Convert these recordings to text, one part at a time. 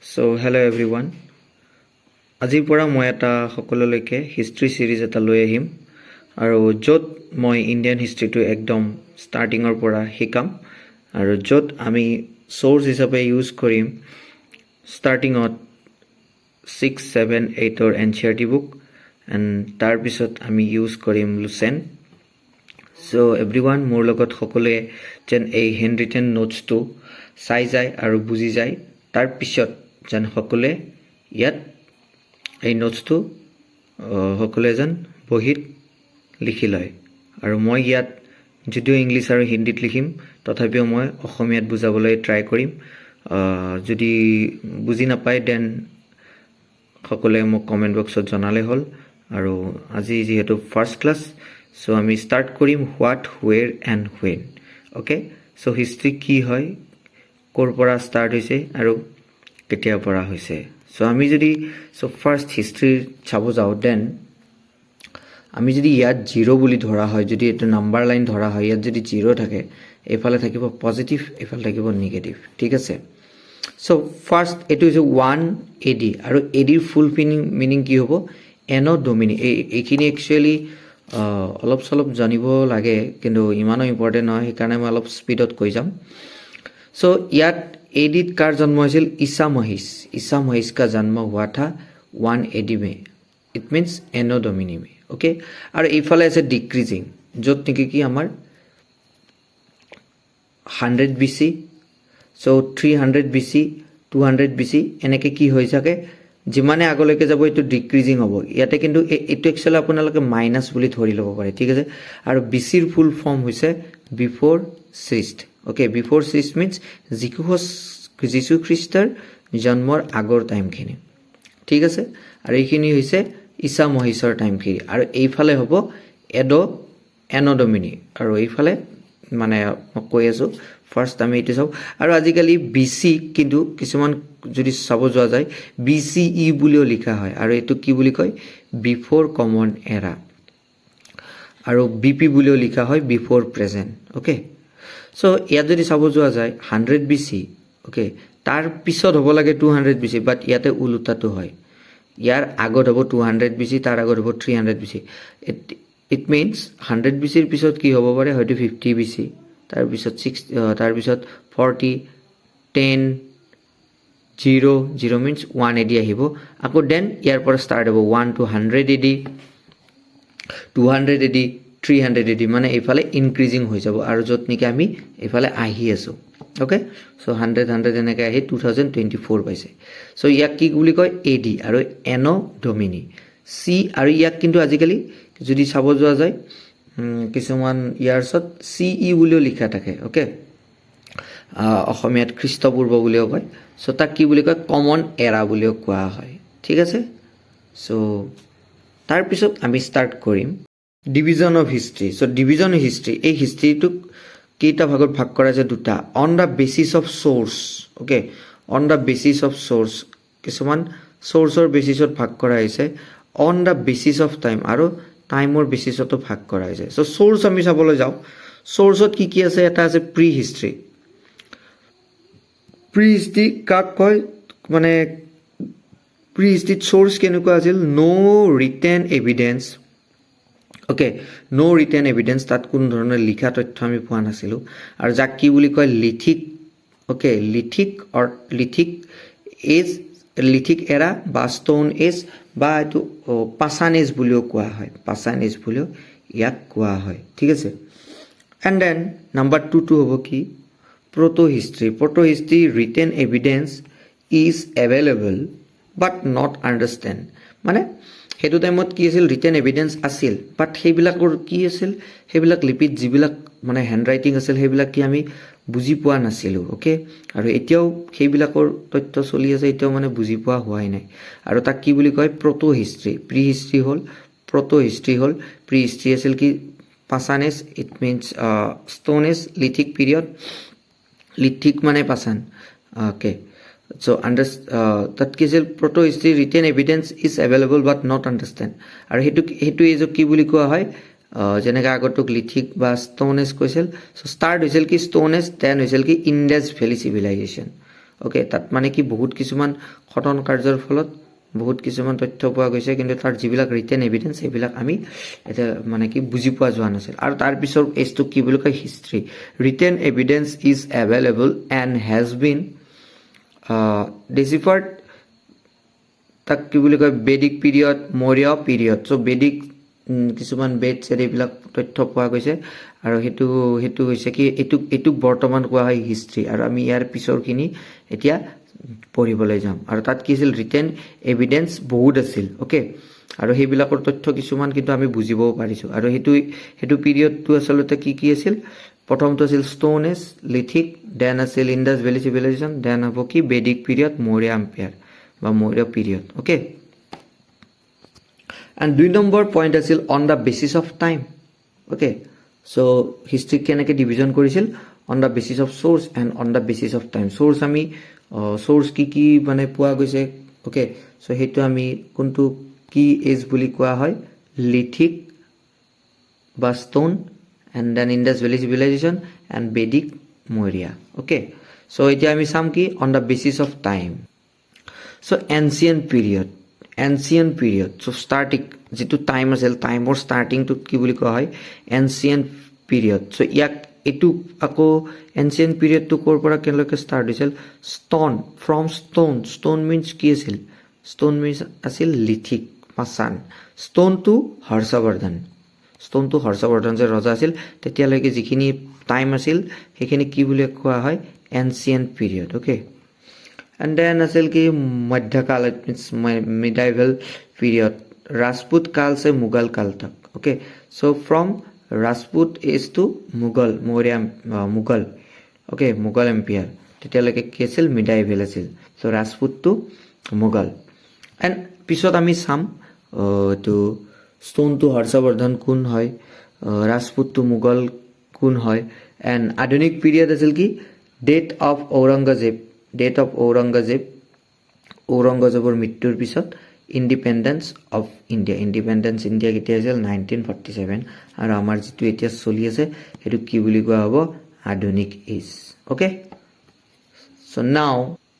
So hello everyone. আজিৰ পৰা মই এটা সকলোলৈকে হিষ্ট্ৰী সিৰিজ এটা লৈ আহিম আৰু য'ত মই ইণ্ডিয়ান হিষ্ট্ৰীটো একদম ষ্টাৰ্টিঙৰ পৰা শিকাম আৰু য'ত আমি সোৰ্স হিচাপে ইউজ কৰিম ষ্টাৰ্টিঙত 6, 7, 8 ৰ এনচিইআৰটি বুক এণ্ড তাৰ পিছত আমি ইউজ কৰিম লুচেন। So everyone মোৰ লগত সকলোৱে যেন এই হেণ্ড ৰিটেন নোটছটো চাই যায় আৰু বুজি যায় তাৰ পিছত যেন সকলোৱে ইয়াত এই নোটছটো সকলোৱে যেন বহিত লিখি লয় আৰু মই ইয়াত যদিও ইংলিছ আৰু হিন্দীত লিখিম তথাপিও মই অসমীয়াত বুজাবলৈ ট্ৰাই কৰিম। যদি বুজি নাপায় দেন সকলোৱে মোক কমেণ্ট বক্সত জনালে হ'ল। আৰু আজি যিহেতু ফাৰ্ষ্ট ক্লাছ সো আমি ষ্টাৰ্ট কৰিম what, where and when. Okay, so history কি হয়, ক'ৰ পৰা ষ্টাৰ্ট হৈছে আৰু কেতিয়াৰ পৰা হৈছে। সো আমি যদি ফাৰ্ষ্ট হিষ্ট্ৰী চাব যাওঁ দেন আমি যদি ইয়াত 0 বুলি ধৰা হয়, যদি এইটো নাম্বাৰ লাইন ধৰা হয়, ইয়াত যদি 0 থাকে এইফালে থাকিব পজিটিভ, এইফালে থাকিব নিগেটিভ, ঠিক আছে। সো ফাৰ্ষ্ট এইটো হৈছে 1 AD আৰু ADৰ ফুল মিনিং কি হ'ব, এনো ডমিনি। এইখিনি একচুৱেলি অলপ চলপ জানিব লাগে কিন্তু ইমানো ইম্পৰ্টেণ্ট নহয়, সেইকাৰণে মই অলপ স্পীডত কৈ যাম। সো ইয়াত एडी कार जन्म হৈছিল ঈসা মহিষ का जन्म हुआ था 1 AD में, इट मीन्स एनो डोमिनी में। ओके, और এইফালে আছে ডিক্ৰিজিং য'ত নেকি কি আমাৰ 100 BC, সো 300 BC, 200 BC এনেকে কি হৈ থাকে, যিমানে আগলৈকে যাব এইটো ডিক্ৰিজিং হ'ব। ইয়াতে কিন্তু এইটো একচুৱেলি আপোনালোকে মাইনাছ বুলি ধৰি ল'ব পাৰে, ঠিক আছে। আৰু BCৰ ফুল ফৰ্ম হৈছে বিফৰ খ্ৰীষ্ট। ओके, बिफोर ख्रीस्ट मीन्स যীশু খ্ৰীষ্টৰ জন্মৰ আগৰ টাইমখিনি, ঠিক আছে। আৰু এইখিনি হৈছে ঈসা মহিষৰ টাইমখিনি আৰু এইফালে হ'ব এনো ডমিনি আৰু এইফালে মানে মই কৈ আছোঁ ফাৰ্ষ্ট আমি এইটো চাওঁ। আৰু আজিকালি BC কিন্তু কিছুমান যদি চাব যোৱা যায় BCE বুলিও লিখা হয় আৰু এইটো কি বুলি কয়, বিফৰ কমন এৰা, আৰু BP বুলিও লিখা হয় বিফৰ প্ৰেজেণ্ট। ওকে, সো ইয়াত যদি চাব যোৱা যায় 100 BC, ওকে, তাৰ পিছত হ'ব লাগে 200 BC, বাট ইয়াতে উলোটাটো হয়, ইয়াৰ আগত হ'ব 200 BC, তাৰ আগত হ'ব 300 BC। ইট মিনছ 100 BCৰ পিছত কি হ'ব পাৰে, হয়তো 50 BC, তাৰপিছত 60, তাৰপিছত 40, 10, 0 মিনছ 1 AD আহিব। আকৌ দেন ইয়াৰ পৰা ষ্টাৰ্ট হ'ব 1 to 100 AD, 200 AD, 300 AD, মানে এইফালে ইনক্ৰিজিং হৈ যাব আৰু য'ত নেকি আমি এইফালে আহি আছোঁ। ওকে, সো 100 এনেকৈ আহি 2024 পাইছে। সো ইয়াক কি বুলি কয়, AD আৰু এনো ডমিনি চি। আৰু ইয়াক কিন্তু আজিকালি যদি চাব যোৱা যায় কিছুমান ইয়াৰ্ছত CE বুলিও লিখা থাকে। ওকে, অসমীয়াত খ্ৰীষ্টপূৰ্ব বুলিও কয়। সো তাক কি বুলি কয়, কমন এৰা বুলিও কোৱা হয়, ঠিক আছে। সো তাৰপিছত আমি ষ্টাৰ্ট কৰিম division of history. So division of history, এই হিষ্ট্ৰীটোক কেইটা ভাগত ভাগ কৰা আছে, দুটা। On the basis of source, okay, on the basis of source, কিছুমান সোৰ্সৰ বেচিছত ভাগ কৰা হৈছে, on the basis of time আৰু টাইমৰ বেচিছতো ভাগ কৰা হৈছে। সো সোৰ্স আমি চাবলৈ যাওঁ, সোৰ্সত কি কি আছে, এটা আছে প্ৰি হিষ্ট্ৰী। প্ৰি হিষ্ট্ৰী কাক কয়, মানে প্ৰি হিষ্ট্ৰীত সোৰ্স কেনেকুৱা আছিল, ন' ৰিটেন এভিডেন্স। ওকে, ন' ৰিটেন এভিডেন্স, তাত কোনো ধৰণৰ লিখা তথ্য আমি পোৱা নাছিলোঁ। আৰু যাক কি বুলি কয়, লিথিক। ওকে, লিথিক এৰা বা ষ্টোন এজ বা এইটো পাছান এজ বুলিও কোৱা হয়, পাছান এজ বুলিও ইয়াক কোৱা হয়, ঠিক আছে। এণ্ড দেন নাম্বাৰ 2টো হ'ব কি, protohistory. Protohistory, written evidence is available but not understand, মানে সেইটো টাইমত কি আছিল, ৰিটেন এভিডেন্স আছিল বাট সেইবিলাকৰ কি আছিল, সেইবিলাক লিপিত যিবিলাক মানে হেণ্ড ৰাইটিং আছিল সেইবিলাক কি আমি বুজি পোৱা নাছিলোঁ। অ'কে, আৰু এতিয়াও সেইবিলাকৰ তথ্য চলি আছে, এতিয়াও মানে বুজি পোৱা হোৱাই নাই। আৰু তাক কি বুলি কয়, প্ৰটো হিষ্ট্ৰী। প্ৰি হিষ্ট্ৰী হ'ল, প্ৰটো হিষ্ট্ৰী হ'ল, প্ৰি হিষ্ট্ৰী আছিল কি, পাছান age, it means stone age, lithic period, lithic মানে পাছান। অ'কে, সো তাত কি আছিল, protohistory, written evidence is available but not understand. আৰু সেইটো এজক কি বুলি কোৱা হয়, যেনেকৈ আগতোক লিথিক বা ষ্টোন এজ কৈছিল। সো ষ্টাৰ্ট হৈছিল কি ষ্টোন এজ, দেন হৈছিল কি ইণ্ডাছ ভেলী চিভিলাইজেশ্যন। ওকে তাত মানে কি বহুত কিছুমান খতন কাৰ্যৰ ফলত বহুত কিছুমান তথ্য পোৱা গৈছে কিন্তু তাৰ যিবিলাক ৰিটেন এভিডেন্স সেইবিলাক আমি এটা মানে কি বুজি পোৱা যোৱা নাছিল আৰু তাৰ পিছৰ এজটো কি বুলি কয় history written evidence is available and has been deciphered তাক কি বুলি কয় Vedic period Maurya period so' Vedic কিছুমান বেদ চেদ এইবিলাক তথ্য পোৱা গৈছে আৰু সেইটো হৈছে কি এইটোক বৰ্তমান কোৱা হয় হিষ্ট্ৰী আৰু আমি ইয়াৰ পিছৰখিনি এতিয়া পঢ়িবলৈ যাম আৰু তাত কি আছিল ৰিটেন এভিডেন্স বহুত আছিল ওকে আৰু সেইবিলাকৰ তথ্য কিছুমান কিন্তু আমি বুজিবও পাৰিছোঁ আৰু সেইটো পিৰিয়ডটো আচলতে কি আছিল প্ৰথমটো আছিল ষ্টোন এজ লিথিক দেন আছিল ইণ্ডাছ ভেলী চিভিলাইজেশ্যন দেন হ'ব কি বেদিক পিৰিয়ড মৌৰ্য এম্পায়াৰ বা মৌৰ্য পিৰিয়ড ওকে and 2 নম্বৰ পইণ্ট আছিল on the basis of time okay so' হিষ্ট্ৰীক কেনেকৈ ডিভিজন কৰিছিল on the basis of source and on the basis of time source আমি চ'ৰ্চ কি মানে পোৱা গৈছে ওকে চ' সেইটো আমি কোনটো কি এজ বুলি কোৱা হয় লিথিক বা stone and then Indus valley civilisation and Vedic Maurya okay so' এতিয়া আমি চাম কি on the basis of time so' ancient period so' starting যিটো টাইম আছিল টাইমৰ ষ্টাৰ্টিংটোত কি বুলি কোৱা হয় এনচিয়েণ্ট পিৰিয়ড চ' এইটো আকৌ এনচিয়েণ্ট পিৰিয়ডটো ক'ৰ পৰা কেনেকৈ ষ্টাৰ্ট হৈছিল ষ্টোন মিনছ কি আছিল ষ্টোন মিনছ আছিল লিথিক পাষাণ ষ্টোনটো হৰ্ষবৰ্ধন যে ৰজা আছিল তেতিয়ালৈকে যিখিনি টাইম আছিল সেইখিনি কি বুলি কোৱা হয় ancient period okay and then আছিল কি মধ্যকাল মিডাইভেল পিৰিয়ড ৰাজপুত কাল से मुगल काल तक okay so from rajput age to mughal okay mughal empire তেতিয়ালৈকে কি আছিল মিডাইভেল আছিল so Rajput to Mughal and পিছত আমি চাম to stone to হৰ্ষবৰ্ধন কোন হয় ৰাজপুত টু মুঘল কোন হয় এণ্ড আধুনিক পিৰিয়ড আছিল কি ডেথ অফ ঔৰংগজেবৰ মৃত্যুৰ পিছত ইণ্ডিপেণ্ডেন্স ইণ্ডিয়া কেতিয়া আছিল 1947 আৰু আমাৰ যিটো এতিয়া চলি আছে সেইটো কি বুলি কোৱা হ'ব আধুনিক এজ ওকে চ' নাও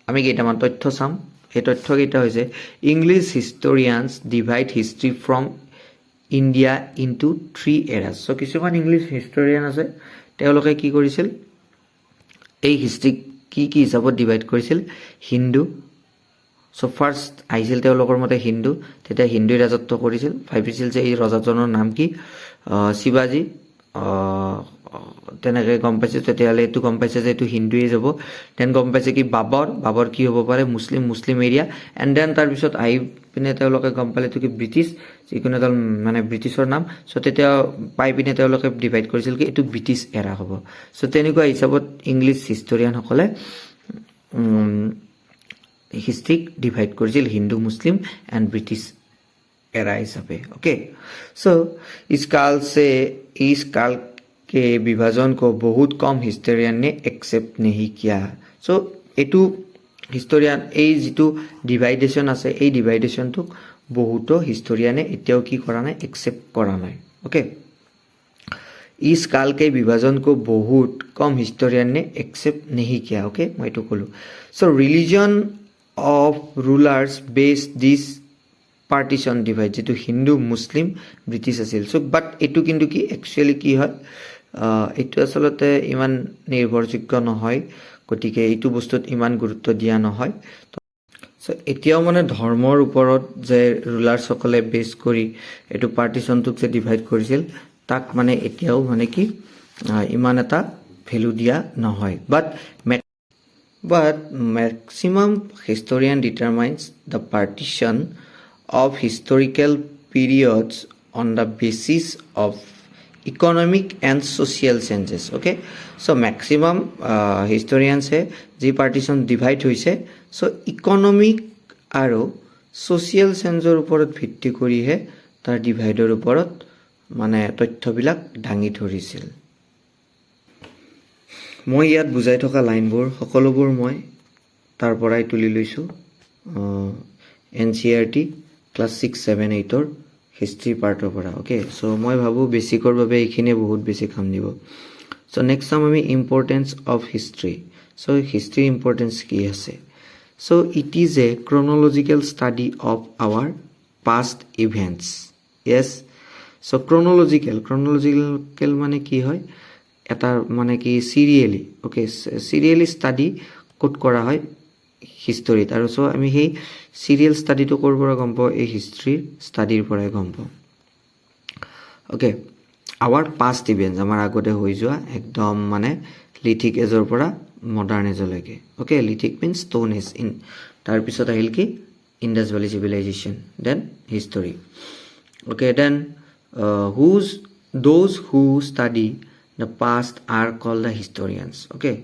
আমি কেইটামান তথ্য চাম এই তথ্যকেইটা হৈছে English historians divide history from India into 3 eras so' কিছুমান ইংলিছ হিষ্টৰিয়ান আছে তেওঁলোকে কি কৰিছিল এই হিষ্ট্ৰীক কি হিচাপত ডিভাইড কৰিছিল হিন্দু চ' ফাৰ্ষ্ট আহিছিল তেওঁলোকৰ মতে হিন্দু তেতিয়া হিন্দুই ৰাজত্ব কৰিছিল ভাবিছিল যে এই ৰজাজনৰ নাম কি শিৱাজী তেনেকৈ গম পাইছে তেতিয়াহ'লে এইটো গম পাইছে যে এইটো হিন্দুৱে যাব দেন গম পাইছে কি বাবৰ কি হ'ব পাৰে মুছলিম এৰিয়া এণ্ড দেন তাৰপিছত আহি পিনে তেওঁলোকে গম পালে এইটো কি ব্ৰিটিছ যিকোনো এডাল মানে ব্ৰিটিছৰ নাম চ' তেতিয়া পাই পিনে তেওঁলোকে ডিভাইড কৰিছিল কি এইটো ব্ৰিটিছ এৰা হ'ব চ' তেনেকুৱা হিচাপত ইংলিছ হিষ্টৰিয়ানসকলে হিষ্ট্ৰীক ডিভাইড কৰিছিল হিন্দু মুছলিম এণ্ড ব্ৰিটিছ एरा हिसाबे ओके सो इस काल के विभाजन को बहुत कम हिस्टोरियन ने एक्सेप्ट नहीं किया सो एटू हिस्टोरियन এই যেটো ডিভাইডেশন আছে এই ডিভাইডেশনটো বহুতো হিস্টোরিয়ানে এতিয়াও কি কৰা নাই एक्सेप्ट কৰা নাই ओके इस काल के विभाजन को बहुत कम हिस्टोरियन ने एक्सेप्ट नहीं किया ओके मैं तो कहूँ सो religion of rulers based this partition divide जो हिंदू मुस्लिम ब्रिटिश आसिल सो बाट एटू किन्तु कि एक्चुअली कि है एटू आसलते इमान निर्भरयोग्य নহয় গতিকে এইটো বস্তুত ইমান গুৰুত্ব দিয়া নহয় সো এতিয়াও মানে ধৰ্মৰ ওপৰত যে ৰুলাৰ্স সকলে বেস কৰি এটু পাৰ্টিশনটোক যে ডিভাইড কৰিছিল তাক মানে এতিয়াও মানে কি ইমান এটা ভ্যালু দিয়া নহয় বাট maximum historian determines the partition of historical periods on the basis of economic and social changes okay so maximum historians hai je partition divide hoise so economic aro social changeor uporot bhitti kori he tar divider uporot mane তথ্য বিলাক ডাঙি ধৰিছিল মই ইয়াত বুজাই থকা লাইনবোৰ সকলোবোৰ মই তাৰ পৰাই তুলি লৈছো এনচিইআৰটি ক্লাস 6 7 8 ৰ হিষ্ট্ৰী পাৰ্টৰ পৰা ওকে সো মই ভাবো বেসিকৰ বাবে এইখিনি বহুত বেছি কাম দিব সো নেক্সট চাম আমি importance of history So history importance কি আছে? So it is a chronological study of our past events. Yes. So chronological মানে কি হয়? এটা মানে কি serially, okay, serially study code কৰা হয় হিষ্টৰীত, আৰু চ' আমি সেই চিৰিয়েল ষ্টাডিটো ক'ৰ পৰা গম পাওঁ? এই হিষ্ট্ৰীৰ ষ্টাডিৰ পৰাই গম পাওঁ। অ'কে, আৱাৰ পাষ্ট ইভেণ্টছ, আমাৰ আগতে হৈ যোৱা একদম মানে লিথিক এজৰ পৰা মডাৰ্ণ এজলৈকে। Okay, lithic means stone age, তাৰপিছত আহিল কি? Indus valley civilisation, then history. Okay, then those who study the past are called the historians. Okay,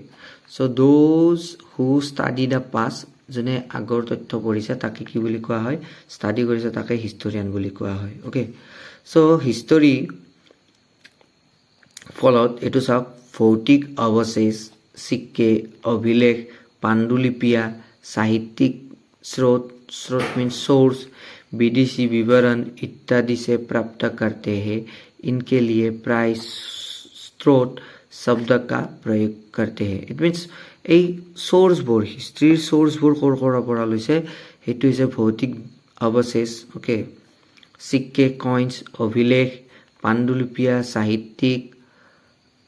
so those who study the past, যোনে আগৰ তথ্য পঢ়িছে তাকে কি বুলি কোৱা হয়? ষ্টাডি কৰিছে তাকে হিষ্টৰিয়ান বুলি কোৱা হয়। অ'কে, চ' হিষ্টৰী ফলত এইটো চাওক, ভৌতিক অৱশেষ, চিক্কে, অভিলেখ, পাণ্ডুলিপিয়া, সাহিত্যিক स्रोत मीन्स सोर्स, विदेशी विवरण इत्यादि से प्राप्त करते हैं। इनके लिए प्राय स्रोत शब्द का प्रयोग करते हैं। इट मीन्स এই সোৰ্সবোৰ, হিষ্ট্ৰীৰ সোৰ্সবোৰ ক'ৰ পৰা লৈছে? সেইটো হৈছে ভৌতিক অৱশেষ, অ'কে, সিক্কে, কইন্স, অভিলেখ, পাণ্ডুলিপিয়া, সাহিত্যিক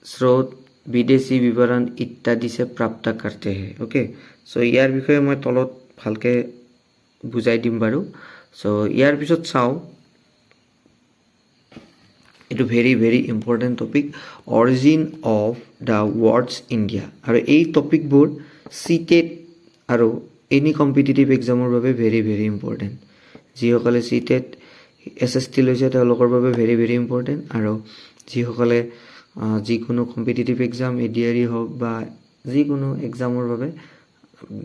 স্ৰোত, বিদেশী বিৱৰণ ইত্যাদি से प्राप्त करते हैं। অ'কে, চ' ইয়াৰ বিষয়ে মই তলত ভালকে বুজাই দিম বাৰু। চ' ইয়াৰ পিছত চাওঁ, এইটো very very important topic, origin of the words India. আৰু এই টপিকবোৰ চিটেট আৰু এনি কম্পিটিটিভ এক্সামৰ বাবে ভেৰি ভেৰি ইম্পৰ্টেণ্ট। যিসকলে চিটেট SST লৈছে তেওঁলোকৰ বাবে ভেৰি ভেৰি ইম্পৰ্টেণ্ট, আৰু যিসকলে যিকোনো কম্পিটিটিভ এক্সাম ADRE হওক বা যিকোনো এক্সামৰ বাবে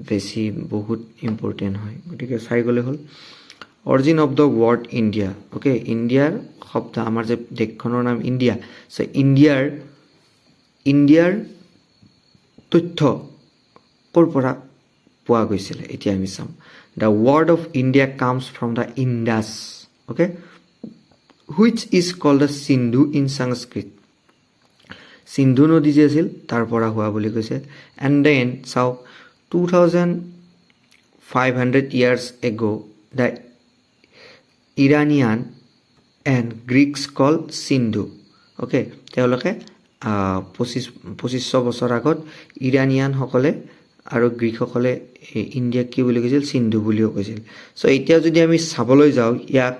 বেছি বহুত ইম্পৰ্টেণ্ট হয়। গতিকে চাই গ'লে হ'ল। Origin of the word India, okay, ইণ্ডিয়াৰ শব্দ, আমাৰ যে দেশখনৰ নাম ইণ্ডিয়া, চ' ইণ্ডিয়াৰ তথ্য ক'ৰ পৰা পোৱা গৈছিলে এতিয়া আমি চাম। The word of India comes from the Indus, okay, which is called the Sindhu in Sanskrit. Sindhu নদী যে আছিল তাৰ পৰা হোৱা বুলি কৈছে। এণ্ড দেন চাওক, 2500 years ago, the Iranian and Greeks called Sindhu. Okay, তেওঁলোকে 2500 বছৰ আগত ইৰাণিয়ানসকলে আৰু গ্ৰীকসকলে ইণ্ডিয়াক কি বুলি কৈছিল? সিন্ধু বুলিও কৈছিল। চ' এতিয়া যদি আমি চাবলৈ যাওঁ ইয়াক,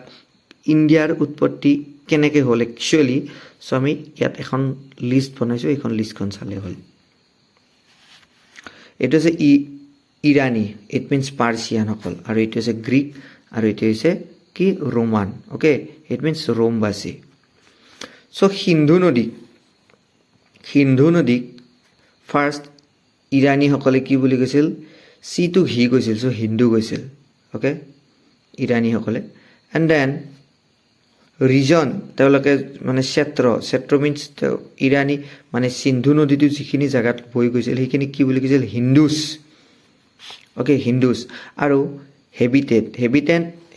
ইণ্ডিয়াৰ উৎপত্তি কেনেকৈ হ'ল একচুৱেলি, চ' আমি ইয়াত এখন লিষ্ট বনাইছোঁ, এইখন লিষ্টখন চালে হ'ল। এইটো হৈছে ইৰাণী, ইট মিনছ পাৰ্চিয়ানসকল, আৰু এইটো হৈছে গ্ৰীক, আৰু এইটো হৈছে কি? ৰোমান, অ'কে, ইট মিনছ ৰোমবাসী। চ' সিন্ধু নদীক ফাৰ্ষ্ট ইৰাণীসকলে কি বুলি কৈছিল? চিটোক হি কৈছিল, চ' হিন্দু কৈছিল, অ'কে, ইৰাণীসকলে। এণ্ড দেন ৰিজন, তেওঁলোকে মানে ক্ষেত্ৰ মিনছ ইৰাণী, মানে সিন্ধু নদীটো যিখিনি জেগাত বৈ গৈছিল সেইখিনি কি বুলি কৈছিল? হিন্দুছ, অ'কে, হিন্দুছ। আৰু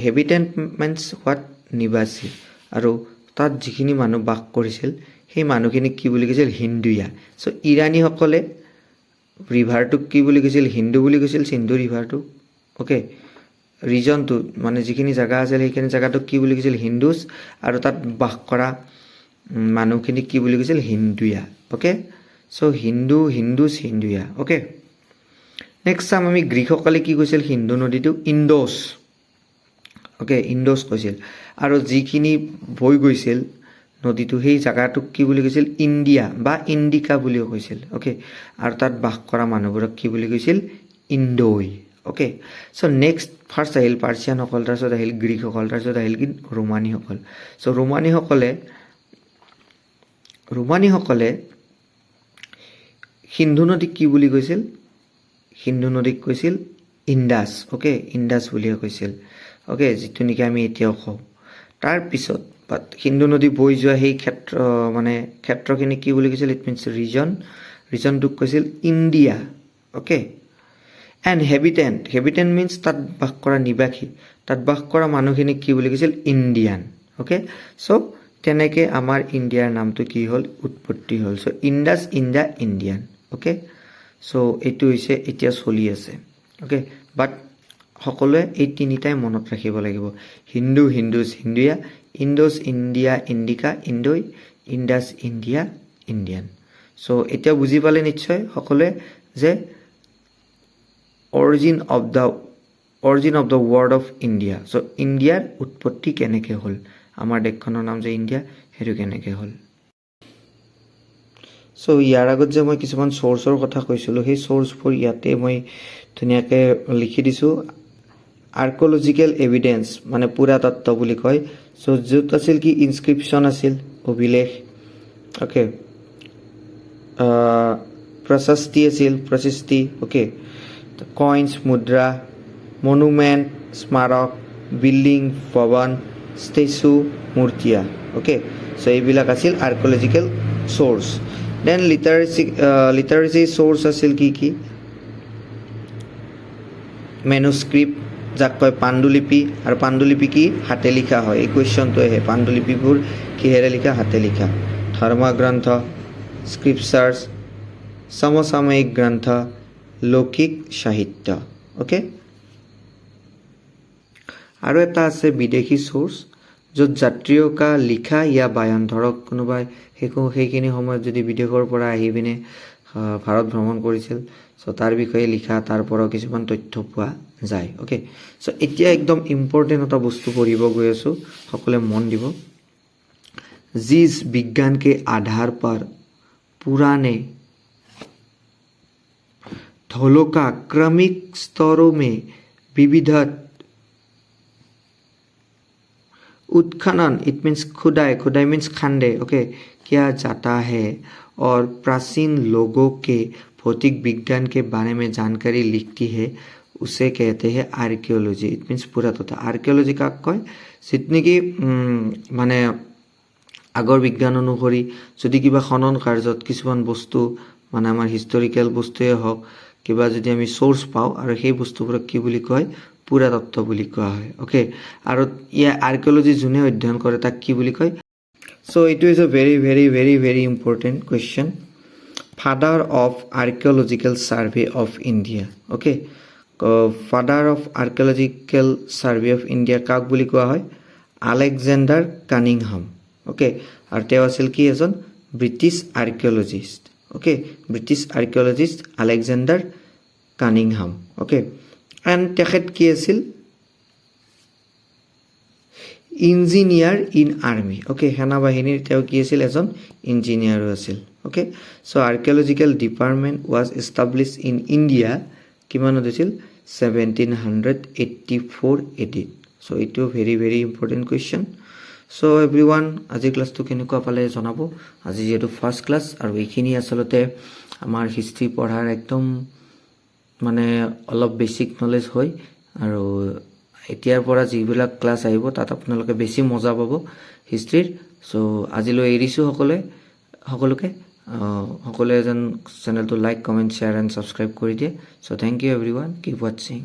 হেবিটেণ্ট মিনছ হোৱাট? নিবাসী। আৰু তাত যিখিনি মানুহ বাস কৰিছিল সেই মানুহখিনিক কি বুলি কৈছিল? হিন্দুয়া। চ' ইৰাণীসকলে ৰিভাৰটোক কি বুলি কৈছিল? হিন্দু বুলি কৈছিল, সিন্ধু ৰিভাৰটোক, অ'কে, ৰিজনটো মানে যিখিনি জেগা আছিল সেইখিনি জেগাটোক কি বুলি কৈছিল? হিন্দুছ, আৰু তাত বাস কৰা মানুহখিনিক কি বুলি কৈছিল? হিন্দুয়া, অ'কে। চ' হিন্দুয়া, অ'কে। নেক্সট চাম আমি, গ্ৰীকসকলে কি কৈছিল? সিন্ধু নদীটোক ইণ্ডছ, অ'কে, ইণ্ডছ কৈছিল, আৰু যিখিনি বৈ গৈছিল নদীটো সেই জেগাটোক কি বুলি কৈছিল? ইণ্ডিয়া বা ইণ্ডিকা বুলিও কৈছিল, অ'কে, আৰু তাত বাস কৰা মানুহবোৰক কি বুলি কৈছিল? ইণ্ডৈ, অ'কে। চ' নেক্সট ফাৰ্ষ্ট আহিল পাৰ্চিয়ানসকল, তাৰপিছত আহিল গ্ৰীকসকল, তাৰপিছত আহিল কি? ৰোমানীসকল। চ' ৰোমানীসকলে সিন্ধু নদীক কি বুলি কৈছিল? সিন্ধু নদীক কৈছিল ইণ্ডাছ, অ'কে, ইণ্ডাছ বুলিয়ে কৈছিল, অ'কে, যিটো নেকি আমি এতিয়াও কওঁ। তাৰপিছত সিন্ধু নদী বৈ যোৱা সেই ক্ষেত্ৰখিনি কি বুলি কৈছিল? ইট মিনছ ৰিজনটোক কৈছিল ইণ্ডিয়া, অ'কে। এণ্ড হেবিটেণ্ট মিনছ তাত বাস কৰা নিবাসী, তাত বাস কৰা মানুহখিনিক কি বুলি কৈছিল? Indian, okay. চ' তেনেকৈ আমাৰ ইণ্ডিয়াৰ নামটো কি হ'ল? উৎপত্তি হ'ল। চ' ইণ্ডাছ, ইণ্ডিয়ান, অ'কে। চ' এইটো হৈছে এতিয়া চলি আছে অ'কে বাট সকলোৱে এই তিনিটাই মনত ৰাখিব লাগিব হিন্দু হিন্দুজ হিন্দুয়া ইণ্ডোজ ইণ্ডিয়া ইণ্ডিকা ইণ্ডোই ইণ্ডাছ ইণ্ডিয়া ইণ্ডিয়ান চ' এতিয়া বুজি পালে নিশ্চয় সকলোৱে যে origin of the word of India so' ইণ্ডিয়াৰ উৎপত্তি কেনেকৈ হ'ল আমাৰ দেশখনৰ নাম যে ইণ্ডিয়া সেইটো কেনেকৈ হ'ল চ' ইয়াৰ আগত যে মই কিছুমান চ'ৰ্চৰ কথা কৈছিলোঁ সেই চ'ৰ্চবোৰ ইয়াতে মই ধুনীয়াকৈ লিখি দিছোঁ আৰ্ক'লজিকেল এভিডেন্স মানে পুৰাতত্ত্ব বুলি কয় চ' য'ত আছিল কি ইনস্ক্ৰিপশ্যন আছিল অভিলেখ অ'কে প্ৰশস্তি অ'কে কইন্স মুদ্ৰা মনুমেণ্ট স্মাৰক বিল্ডিং ভৱন ষ্টেচু মূৰ্তিয়া অ'কে চ' এইবিলাক আছিল আৰ্ক'লজিকেল চ'ৰ্চ দেন লিটাৰেচি চ'ৰ্চ আছিল কি মেনুস্ক্ৰিপ্ট যাক কয় পাণ্ডুলিপি আৰু পাণ্ডুলিপি কি হাতে লিখা হয় এই কুৱেশ্যনটো আহে পাণ্ডুলিপিবোৰ কিহেৰে লিখা হাতে লিখা ধৰ্মগ্ৰন্থ স্ক্ৰিপচাৰ্ছ সমসাময়িক গ্ৰন্থ লৌকিক সাহিত্য অ'কে আৰু এটা আছে বিদেশী চ'ৰ্চ য'ত জাতীয়কা লিখা ইয়া বায়ন ধৰক কোনোবাই সেইখিনি সময়ত যদি বিদেশৰ পৰা আহি পিনে ভাৰত ভ্ৰমণ কৰিছিল চ' তাৰ বিষয়ে লিখা তাৰ পৰাও কিছুমান তথ্য পোৱা যায় অ'কে চ' এতিয়া একদম ইম্পৰ্টেণ্ট এটা বস্তু পঢ়িব গৈ আছোঁ সকলোৱে মন দিব जिस विज्ञान के आधार पर पुराने धौलों का क्रमिक स्तरों में विविधत उत्खनन इट मीन्स खुदाई मीन्स खांडे ओके किया जाता है और प्राचीन लोगों के भौतिक विज्ञान के बारे में जानकारी लिखती है उसे कहते हैं आर्कियोलॉजी इट मीन्स पुरातत्व आर्कियोलॉजी काक कय जितने की माने আগৰ বিজ্ঞান অনুসৰি যদি কিবা খনন কাৰ্যত কিছুমান বস্তু মানে আমাৰ হিষ্টৰিকেল বস্তুৱে হওক কিবা যদি আমি চ'ৰ্চ পাওঁ আৰু সেই বস্তুবোৰক কি বুলি কয় পুৰাতত্ত্ব বুলি কোৱা হয় অ'কে আৰু ইয়াৰ আৰ্কিঅলজি যোনে অধ্যয়ন কৰে তাক কি বুলি কয় চ' এইটো is a very very very very important question father of archaeological survey of India okay father of archaeological survey of India কাক বুলি কোৱা হয় আলেকজেণ্ডাৰ কানিংহাম অ'কে আৰু তেওঁ আছিল কি এজন British archaeologist okay British archaeologist Alexander Cunningham okay and তেখেত কি আছিল ইঞ্জিনিয়াৰ ইন আৰ্মি অ'কে সেনাবাহিনীৰ তেওঁ কি আছিল এজন ইঞ্জিনিয়াৰো আছিল okay so' archaeological department was establish in India কিমানত হৈছিল 1784 এডিত চ' এইটো ভেৰি ভেৰি ইম্পৰ্টেণ্ট কুৱেশ্যন চ' এভৰিৱান আজিৰ ক্লাছটো কেনেকুৱা পালে জনাব আজি যিহেতু ফাৰ্ষ্ট ক্লাছ আৰু এইখিনি আচলতে আমাৰ হিষ্ট্ৰী পঢ়াৰ একদম মানে অলপ বেছিক নলেজ হয় আৰু এতিয়াৰ পৰা যিবিলাক ক্লাছ আহিব তাত আপোনালোকে বেছি মজা পাব হিষ্ট্ৰীৰ চ' আজিলৈ এৰিছোঁ সকলোকে সকলোৱে যেন চেনেলটো like comment share and subscribe কৰি দিয়ে চ' থেংক ইউ এভৰিৱান কিপ ৱাটছিং